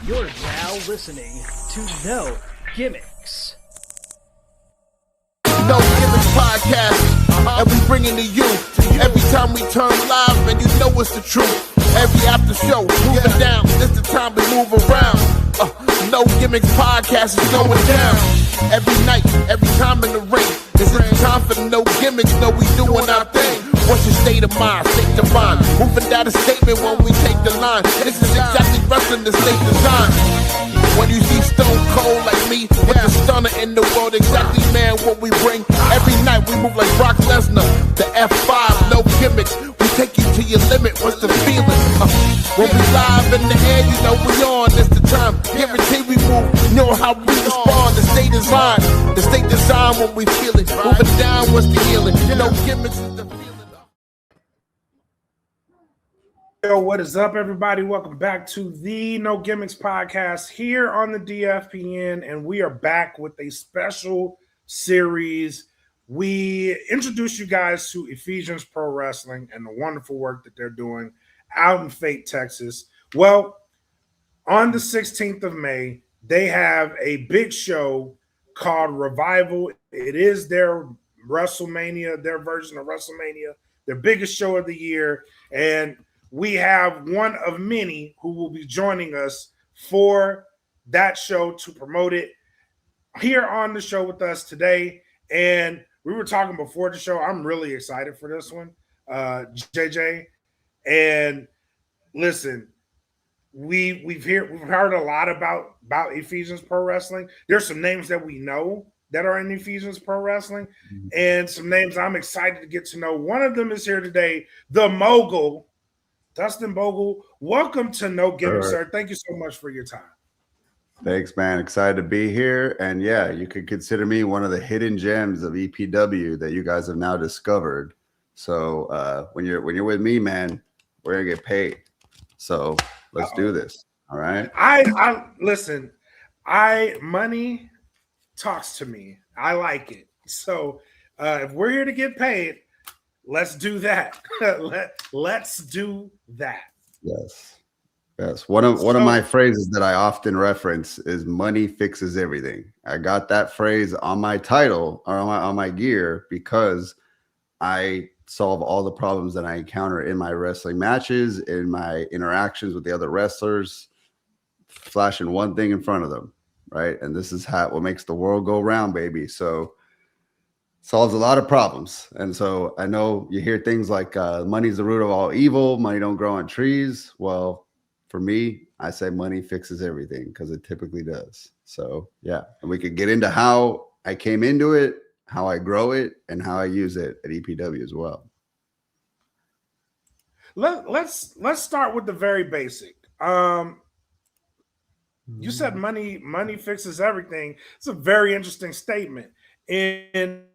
You're now listening to No Gimmicks. No Gimmicks podcast, and we bring it to you. Every time we turn live, and you know it's the truth. Every after show, moving down, this the time to move around. No Gimmicks podcast is going down. Every night, every time in the ring. This is the time for the No Gimmicks, know we doing our thing. What's your state of mind? State of mind. Moving down a statement when we take the line. This is exactly wrestling the state design. When you see Stone Cold like me, with the stunner in the world, exactly, man, what we bring. Every night we move like Brock Lesnar, the F5, no gimmicks. We take you to your limit, what's the feeling? When we live in the air, you know we on, it's the time. Guarantee we move, you know how we respond. The state design when we feel it. Moving down, what's the healing? No gimmicks is the feeling. Yo, what is up, everybody? Welcome back to the No Gimmicks podcast here on the DFPN, and we are back with a special series. We introduce you guys to Ephesians Pro Wrestling and the wonderful work that they're doing out in Fate, Texas. Well, on the 16th of May, they have a big show called Revival. It is their WrestleMania, their version of WrestleMania, their biggest show of the year, and we have one of many who will be joining us for that show to promote it here on the show with us today. And we were talking before the show. I'm really excited for this one, JJ. And listen, we've heard a lot about Ephesians Pro Wrestling. There's some names that we know that are in Ephesians Pro Wrestling, and some names I'm excited to get to know. One of them is here today, the Mogul, Dustin Bogle. Welcome to No Gimmicks, sir. Thank you so much for your time. Thanks, man. Excited to be here. And yeah, you could consider me one of the hidden gems of EPW that you guys have now discovered. So when you're with me, man, we're gonna get paid. So let's do this. All right. I listen. Money talks to me. I like it. So if we're here to get paid, let's do that. Let's do that. Yes. One of my phrases that I often reference is "money fixes everything." I got that phrase on my title or on my gear because I solve all the problems that I encounter in my wrestling matches, in my interactions with the other wrestlers, flashing one thing in front of them, right? And this is what makes the world go round, baby. So solves a lot of problems. And so I know you hear things like money's the root of all evil, money don't grow on trees. Well, for me, I say money fixes everything because it typically does. So yeah, and we could get into how I came into it, how I grow it, and how I use it at EPW as well. Let's start with the very basic. You said money fixes everything. It's a very interesting statement. In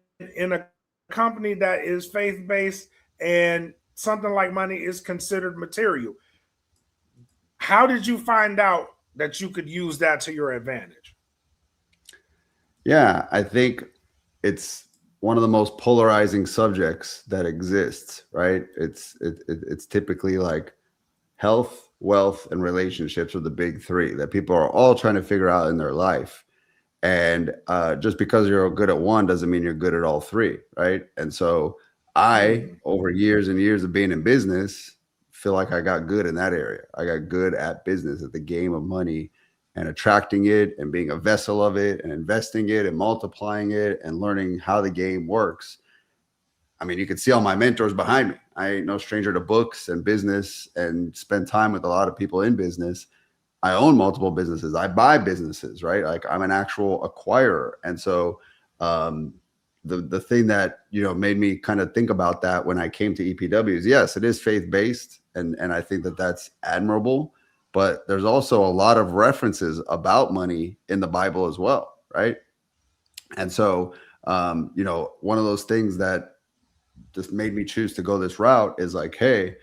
a company that is faith-based and something like money is considered material, how did you find out that you could use that to your advantage? Yeah, I think it's one of the most polarizing subjects that exists, right? It's typically like health, wealth, and relationships are the big three that people are all trying to figure out in their life. And just because you're good at one doesn't mean you're good at all three, right? And so I, over years and years of being in business, feel like I got good in that area. I got good at business, at the game of money and attracting it and being a vessel of it and investing it and multiplying it and learning how the game works. I mean, you can see all my mentors behind me. I ain't no stranger to books and business and spend time with a lot of people in business. I own multiple businesses. I buy businesses, right? Like I'm an actual acquirer. And so the thing that, made me kind of think about that when I came to EPW is, yes, it is faith-based. And I think that that's admirable, but there's also a lot of references about money in the Bible as well. Right. And so, one of those things that just made me choose to go this route is like, hey,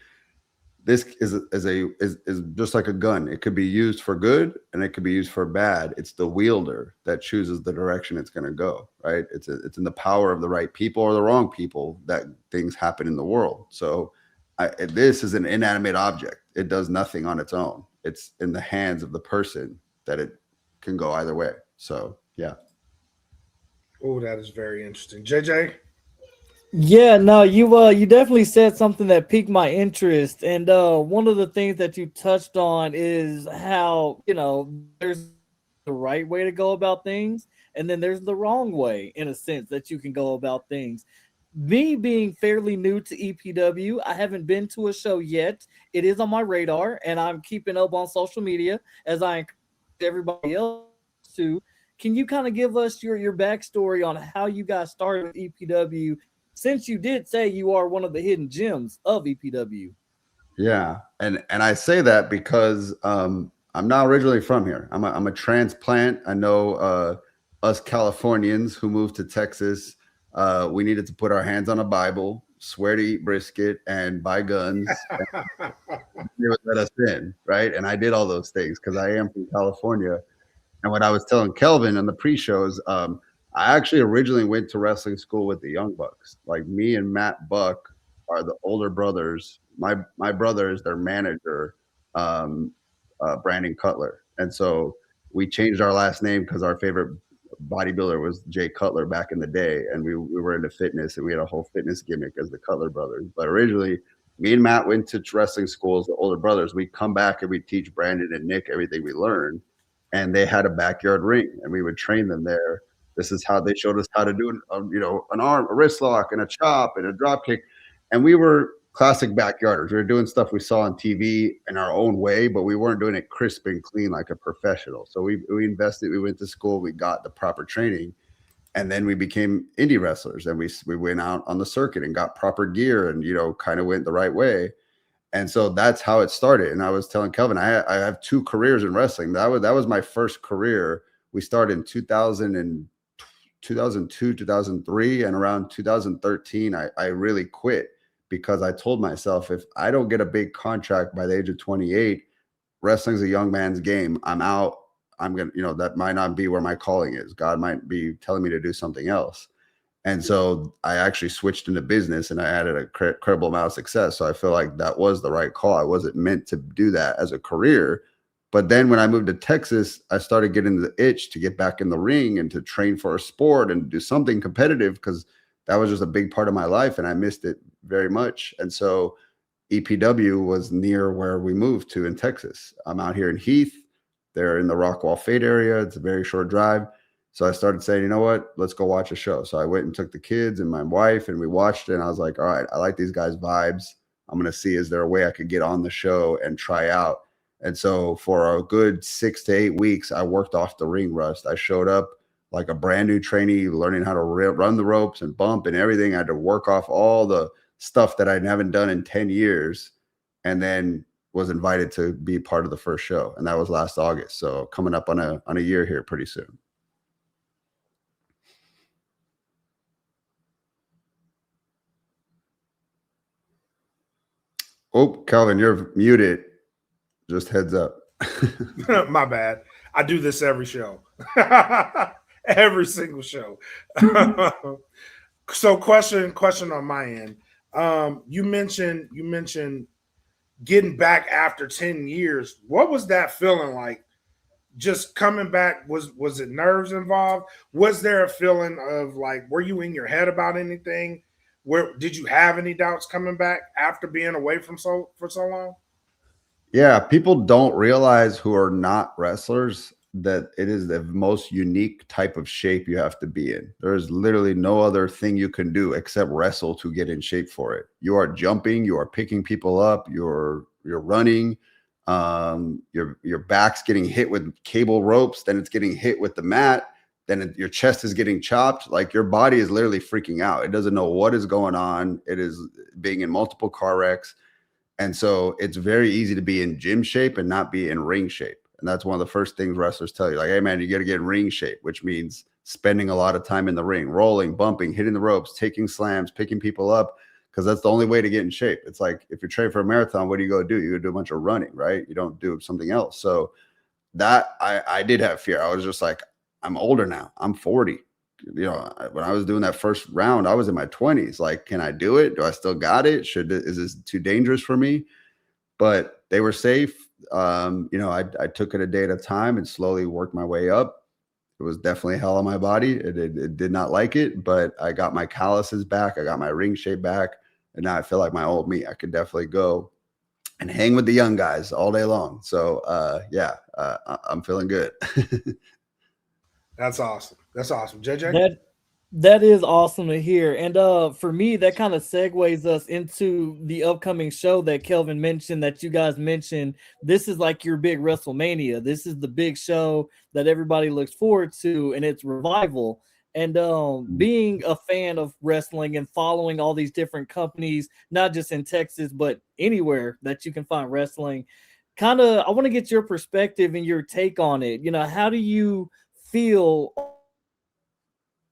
this is just like a gun. It could be used for good and it could be used for bad. It's the wielder that chooses the direction it's going to go, right? It's in the power of the right people or the wrong people that things happen in the world. So this is an inanimate object. It does nothing on its own. it's in the hands of the person that it can go either way. So yeah. Oh, that is very interesting. JJ? Yeah, no, you definitely said something that piqued my interest. And one of the things that you touched on is how, there's the right way to go about things, and then there's the wrong way, in a sense, that you can go about things. Me being fairly new to EPW, I haven't been to a show yet. It is on my radar, and I'm keeping up on social media as I encourage everybody else to. Can you kind of give us your backstory on how you got started with EPW, since you did say you are one of the hidden gems of EPW? Yeah, and I say that because I'm not originally from here. I'm a transplant. I know us Californians who moved to Texas, we needed to put our hands on a Bible, swear to eat brisket, and buy guns. And they would let us in, right? And I did all those things because I am from California. And what I was telling Kelvin on the pre-shows, I actually originally went to wrestling school with the Young Bucks. Like, me and Matt Buck are the older brothers. My brother is their manager, Brandon Cutler. And so we changed our last name because our favorite bodybuilder was Jay Cutler back in the day. And we were into fitness, and we had a whole fitness gimmick as the Cutler brothers. But originally, me and Matt went to wrestling schools, the older brothers. We come back and we teach Brandon and Nick everything we learned. And they had a backyard ring, and we would train them there. This is how they showed us how to do an arm, a wrist lock, and a chop, and a drop kick. And we were classic backyarders. We were doing stuff we saw on TV in our own way, but we weren't doing it crisp and clean like a professional. So we invested. We went to school. We got the proper training, and then we became indie wrestlers. And we went out on the circuit and got proper gear, and kind of went the right way. And so that's how it started. And I was telling Kelvin, I have 2 careers in wrestling. That was my first career. We started in 2002, 2003, and around 2013, I really quit because I told myself, if I don't get a big contract by the age of 28, wrestling's a young man's game. I'm out. I'm going to, that might not be where my calling is. God might be telling me to do something else. And so I actually switched into business, and I added a incredible amount of success. So I feel like that was the right call. I wasn't meant to do that as a career. But then when I moved to Texas, I started getting the itch to get back in the ring and to train for a sport and do something competitive, because that was just a big part of my life, and I missed it very much. And so EPW was near where we moved to in Texas. I'm out here in Heath. They're in the Rockwall Fate area. It's a very short drive. So I started saying, you know what, let's go watch a show. So I went and took the kids and my wife, and we watched it. And I was like, all right, I like these guys' vibes. I'm going to see, is there a way I could get on the show and try out? And so for a good 6 to 8 weeks, I worked off the ring rust. I showed up like a brand new trainee, learning how to run the ropes and bump and everything. I had to work off all the stuff that I haven't done in 10 years. And then was invited to be part of the first show. And that was last August. So coming up on a year here pretty soon. Oh, Calvin, you're muted. Just heads up. My bad. I do this every show. Every single show. So question on my end. You mentioned getting back after 10 years. What was that feeling like? Just coming back, was it nerves involved? Was there a feeling of like, were you in your head about anything? Where did you have any doubts coming back after being away for so long? Yeah, people don't realize, who are not wrestlers, that it is the most unique type of shape you have to be in. There's literally no other thing you can do except wrestle to get in shape for it. You are jumping, you are picking people up, you're running, your back's getting hit with cable ropes, then it's getting hit with the mat, then your chest is getting chopped. Like, your body is literally freaking out. It doesn't know what is going on. It is being in multiple car wrecks. And so it's very easy to be in gym shape and not be in ring shape. And that's one of the first things wrestlers tell you, like, hey man, you got to get in ring shape, which means spending a lot of time in the ring, rolling, bumping, hitting the ropes, taking slams, picking people up, because that's the only way to get in shape. It's like, if you're training for a marathon, what do you go do? You go do a bunch of running, right? You don't do something else. So that I did have fear. I was just like, I'm older now. I'm 40. You know, when I was doing that first round, I was in my 20s. Like, can I do it? Do I still got it? Is this too dangerous for me? But they were safe. I took it a day at a time and slowly worked my way up. It was definitely hell on my body. It did not like it, but I got my calluses back. I got my ring shape back. And now I feel like my old me. I could definitely go and hang with the young guys all day long. So, I'm feeling good. That's awesome. That's awesome. JJ? That is awesome to hear. And for me, that kind of segues us into the upcoming show that Kelvin mentioned, that you guys mentioned. This is like your big WrestleMania. This is the big show that everybody looks forward to, and it's Revival. And being a fan of wrestling and following all these different companies, not just in Texas, but anywhere that you can find wrestling, I want to get your perspective and your take on it. How do you feel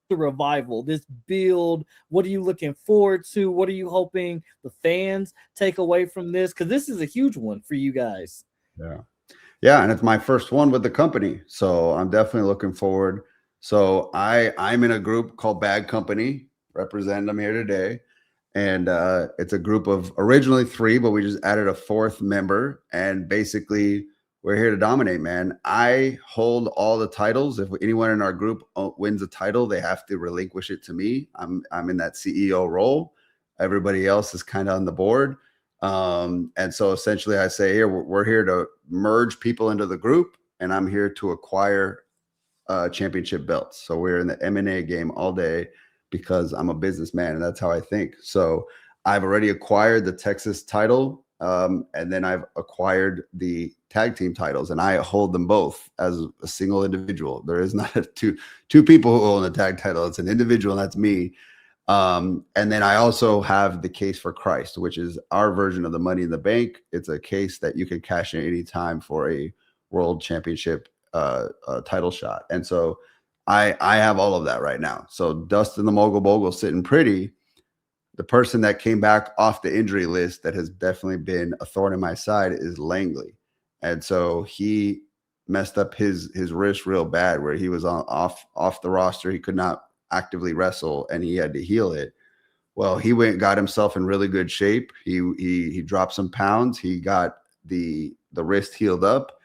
the Revival, this build? What are you looking forward to? What are you hoping the fans take away from this? Because this is a huge one for you guys. Yeah, and it's my first one with the company, so I'm definitely looking forward. So I'm in a group called Bad Company, representing them here today, and it's a group of originally 3, but we just added a 4th member, and basically we're here to dominate, man. I hold all the titles. If anyone in our group wins a title, they have to relinquish it to me. I'm in that CEO role. Everybody else is kind of on the board. And so essentially I say, here, we're here to merge people into the group, and I'm here to acquire championship belts. So we're in the M&A game all day because I'm a businessman, and that's how I think. So I've already acquired the Texas title. And then I've acquired the tag team titles, and I hold them both as a single individual. There is not two people who own the tag title. It's an individual, and that's me. And then I also have the Case for Christ, which is our version of the Money in the Bank. It's a case that you can cash in any time for a world championship title shot. And so I have all of that right now. So Dustin the Mogul Bogle sitting pretty. The person that came back off the injury list that has definitely been a thorn in my side is Langley. And so he messed up his wrist real bad, where he was off the roster. He could not actively wrestle, and he had to heal it. Well, he went and got himself in really good shape. He dropped some pounds. He got the wrist healed up,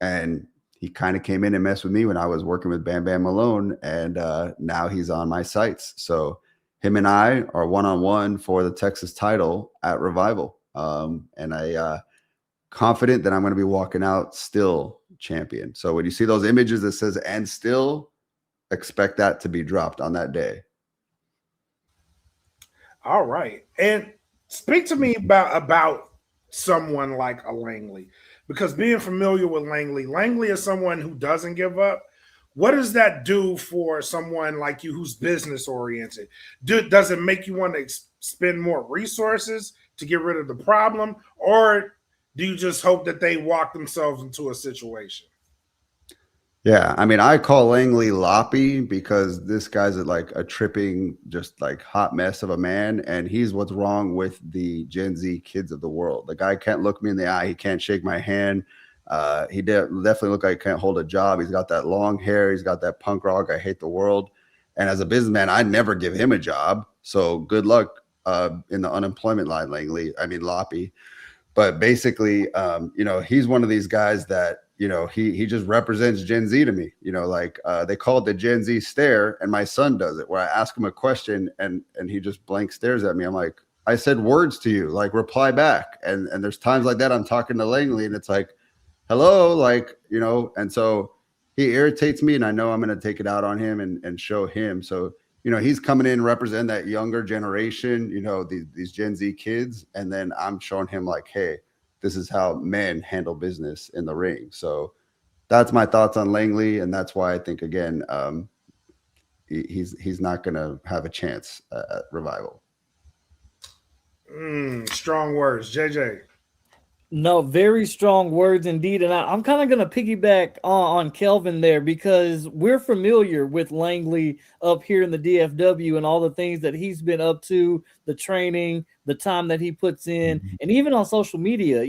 and he kind of came in and messed with me when I was working with Bam Bam Malone, and now he's on my sights. So him and I are one-on-one for the Texas title at Revival. And I confident that I'm going to be walking out still champion. So when you see those images that says "and still," expect that to be dropped on that day. All right. And speak to me about someone like a Langley, because being familiar with Langley is someone who doesn't give up. What does that do for someone like you who's business oriented? Does it make you want to spend more resources to get rid of the problem, or do you just hope that they walk themselves into a situation? Yeah, I mean, I call Langley Loppy because this guy's like a tripping, just like hot mess of a man, and he's what's wrong with the Gen Z kids of the world. The guy can't look me in the eye. He can't shake my hand. He definitely look like he can't hold a job. He's got that long hair. He's got that punk rock, I hate the world. And as a businessman, I'd never give him a job. So good luck in the unemployment line, Loppy. But basically, he's one of these guys that, he just represents Gen Z to me. They call it the Gen Z stare, and my son does it, where I ask him a question and he just blank stares at me. I'm like, I said words to you, like reply back. And there's times like that I'm talking to Langley, and it's like, hello, and so he irritates me, and I know I'm going to take it out on him and show him. So, he's coming in, representing that younger generation, these Gen Z kids. And then I'm showing him like, hey, this is how men handle business in the ring. So that's my thoughts on Langley. And that's why I think, again, he's not going to have a chance at Revival. Strong words. JJ. No, very strong words indeed. And I'm kind of going to piggyback on Kelvin there, because we're familiar with Langley up here in the DFW and all the things that he's been up to, the training, the time that he puts in, and even on social media.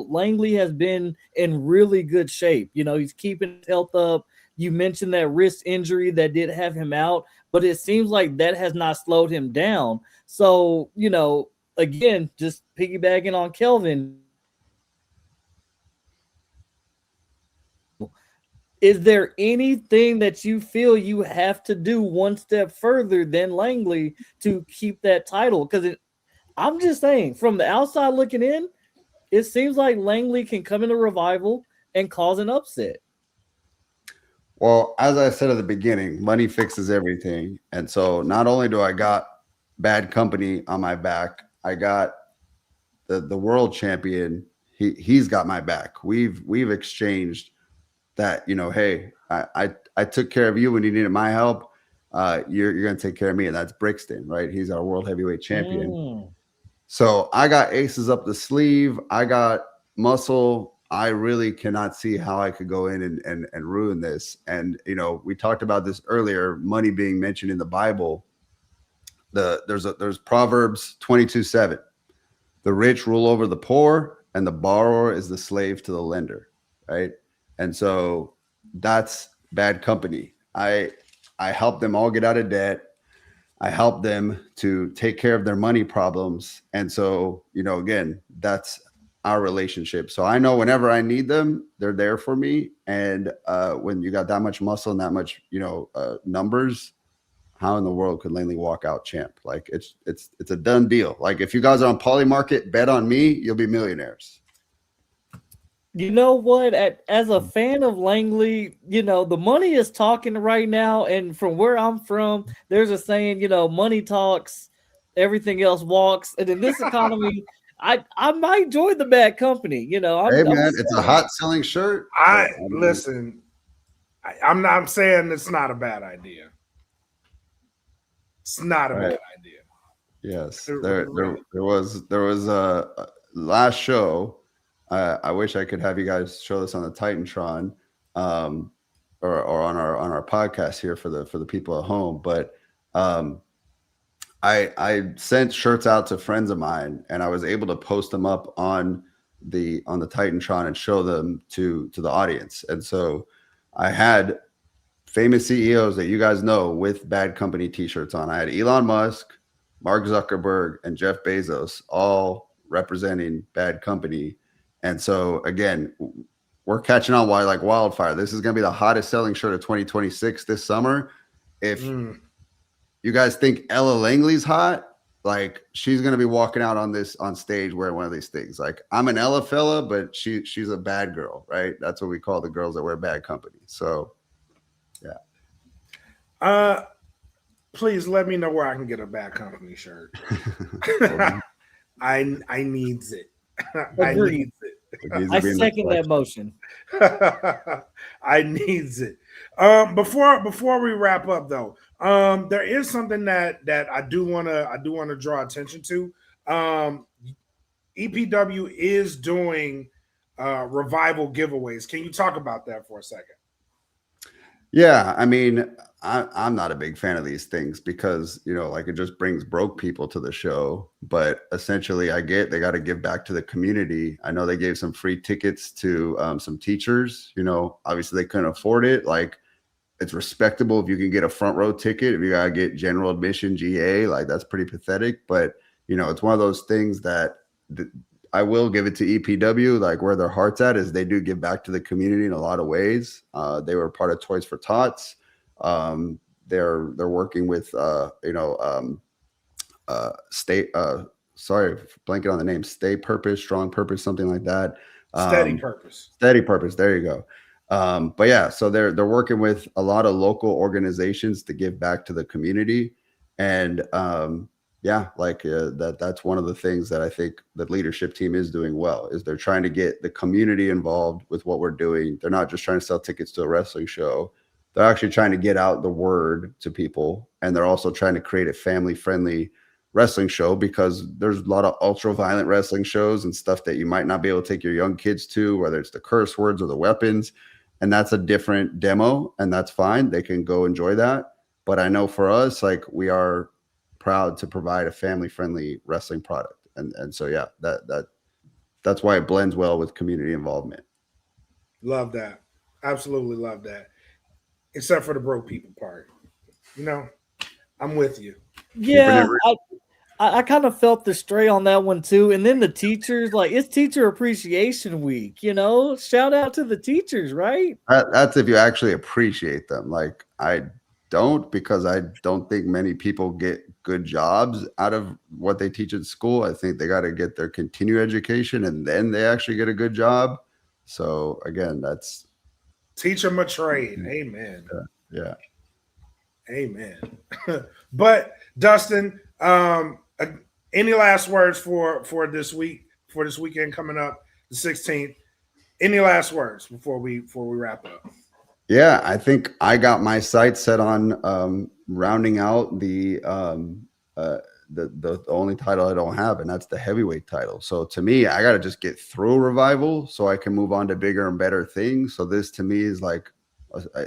Langley has been in really good shape. He's keeping his health up. You mentioned that wrist injury that did have him out, but it seems like that has not slowed him down. So, again, just piggybacking on Kelvin, is there anything that you feel you have to do one step further than Langley to keep that title? Because I'm just saying, from the outside looking in, it seems like Langley can come in a revival and cause an upset. Well, as I said at the beginning, money fixes everything. And so not only do I got Bad Company on my back, I got the world champion. He's got my back. We've exchanged that, hey, I took care of you when you needed my help. You're gonna take care of me, and that's Brixton, right? He's our world heavyweight champion. So I got aces up the sleeve. I got muscle. I really cannot see how I could go in and ruin this. And we talked about this earlier. Money being mentioned in the Bible. There's Proverbs 22:7. The rich rule over the poor, and the borrower is the slave to the lender, right? And so that's Bad Company. I helped them all get out of debt. I helped them to take care of their money problems. And so, again, that's our relationship. So I know whenever I need them, they're there for me. And when you got that much muscle and that much, numbers, how in the world could Langley walk out champ? Like it's a done deal. Like if you guys are on Polymarket, bet on me, you'll be millionaires. You know what? As a fan of Langley, the money is talking right now. And from where I'm from, there's a saying, money talks, everything else walks. And in this economy, I might join the Bad Company. Hey man, it's a hot selling shirt. Listen. I'm saying it's not a bad idea. It's not a bad idea. Yes, there was a last show. I wish I could have you guys show this on the Titantron, or on our podcast here for the people at home. But I sent shirts out to friends of mine, and I was able to post them up on the Titantron and show them to the audience. And so I had famous CEOs that you guys know with Bad Company t-shirts on. I had Elon Musk, Mark Zuckerberg, and Jeff Bezos all representing Bad Company. And so again, we're catching on like wildfire. This is going to be the hottest selling shirt of 2026 this summer. If you guys think Ella Langley's hot, like she's going to be walking out on stage wearing one of these things. Like I'm an Ella fella, but she's a bad girl, right? That's what we call the girls that wear Bad Company. So yeah. Please let me know where I can get a Bad Company shirt. I needs it. I needs it. I second that motion. I needs it. Before we wrap up though, there is something that I do want to draw attention to. EPW is doing revival giveaways. Can you talk about that for a second? Yeah, I mean, I'm not a big fan of these things because, like it just brings broke people to the show. But essentially, they got to give back to the community. I know they gave some free tickets to some teachers. Obviously they couldn't afford it. Like it's respectable if you can get a front row ticket. If you got to get general admission, GA, like that's pretty pathetic. But, it's one of those things that I will give it to EPW, like where their heart's at is they do give back to the community in a lot of ways. They were part of Toys for Tots. They're working with state sorry, blanking on the name, Stay Purpose, Strong Purpose, something like that. Steady Purpose. There you go. But yeah, so they're working with a lot of local organizations to give back to the community. And that's one of the things that I think the leadership team is doing well, is they're trying to get the community involved with what we're doing. They're not just trying to sell tickets to a wrestling show. They're actually trying to get out the word to people. And they're also trying to create a family-friendly wrestling show, because there's a lot of ultra-violent wrestling shows and stuff that you might not be able to take your young kids to, whether it's the curse words or the weapons. And that's a different demo, and that's fine. They can go enjoy that. But I know for us, like, we are proud to provide a family-friendly wrestling product. And so, yeah, that's why it blends well with community involvement. Love that. Absolutely love that. Except for the broke people part. I'm with you. Yeah, I kind of felt the stray on that one too. And then the teachers, like it's Teacher Appreciation Week, you know. Shout out to the teachers, right? That's if you actually appreciate them. Like I don't, because I don't think many people get good jobs out of what they teach at school. I think they got to get their continued education and then they actually get a good job. So again, that's teach them a trade. Amen. Yeah. Amen. But Dustin, any last words for this week, for this weekend coming up, the 16th? Any last words before we wrap up? Yeah, I think I got my sights set on rounding out the only title I don't have, and that's the heavyweight title. So to me, I got to just get through Revival so I can move on to bigger and better things. So this to me is like,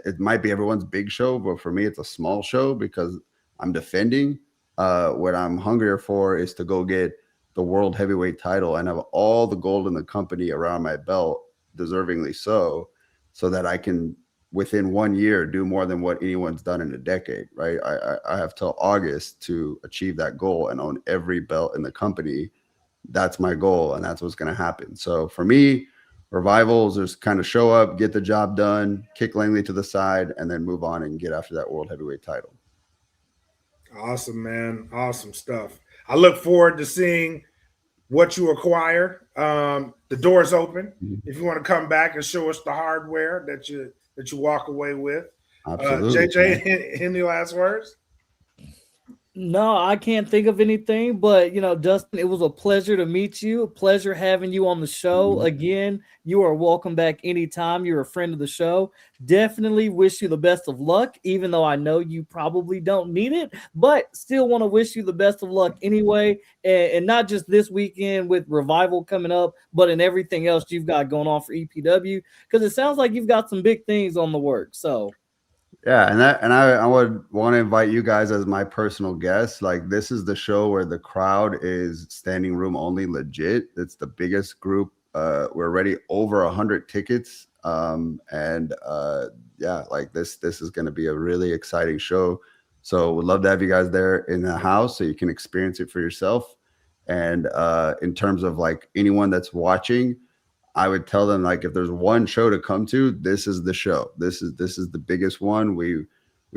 it might be everyone's big show, but for me, it's a small show because I'm defending. What I'm hungrier for is to go get the world heavyweight title and have all the gold in the company around my belt, deservingly so that I can, within 1 year, do more than what anyone's done in a decade, right? I have till August to achieve that goal and own every belt in the company. That's my goal, and that's what's going to happen. So for me, Revivals just kind of show up, get the job done, kick Langley to the side, and then move on and get after that world heavyweight title. Awesome, man. Awesome stuff. I look forward to seeing what you acquire. The door's open. If you want to come back and show us the hardware that you walk away with. Absolutely. JJ, any last words? No, I can't think of anything, but Dustin, it was a pleasure to meet you. A pleasure having you on the show. Again, you are welcome back anytime. You're a friend of the show. Definitely wish you the best of luck, even though I know you probably don't need it, but still want to wish you the best of luck anyway. And not just this weekend with Revival coming up, but in everything else you've got going on for EPW, because it sounds like you've got some big things on the work. So yeah, and I would want to invite you guys as my personal guests. Like, this is the show where the crowd is standing room only, legit. It's the biggest group. We're already over 100 tickets. Yeah, like this is going to be a really exciting show. So would love to have you guys there in the house so you can experience it for yourself. And in terms of like anyone that's watching, I would tell them, like, if there's one show to come to, this is the show. This is the biggest one. We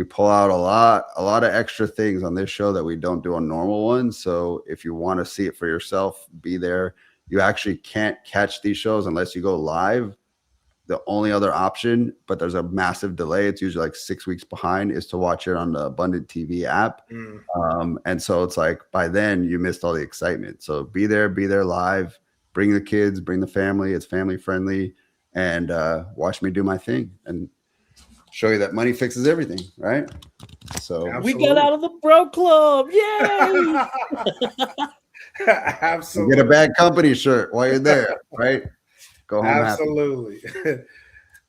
pull out a lot of extra things on this show that we don't do on normal ones. So if you want to see it for yourself, be there. You actually can't catch these shows unless you go live. The only other option, but there's a massive delay, it's usually like 6 weeks behind, is to watch it on the Abundant TV app. And so it's like, by then you missed all the excitement. So be there live. Bring the kids, bring the family. It's family friendly, and watch me do my thing and show you that money fixes everything, right? So we got out of the bro club. Yay! Absolutely. Get a bad company shirt while you're there, right? Go home. Absolutely.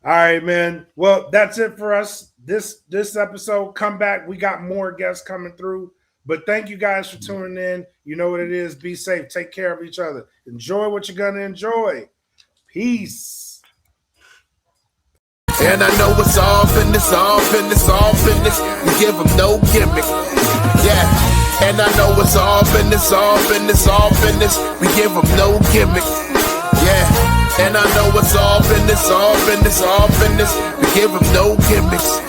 All right, man. Well, that's it for us. This episode. Come back. We got more guests coming through. But thank you guys for tuning in. You know what it is. Be safe. Take care of each other. Enjoy what you're going to enjoy. Peace. And I know it's all business, all business, all business. We give them no gimmick. Yeah. And I know it's all business, all business, all business. We give them no gimmick. Yeah. And I know it's all business, all business, all business. We give them no gimmicks.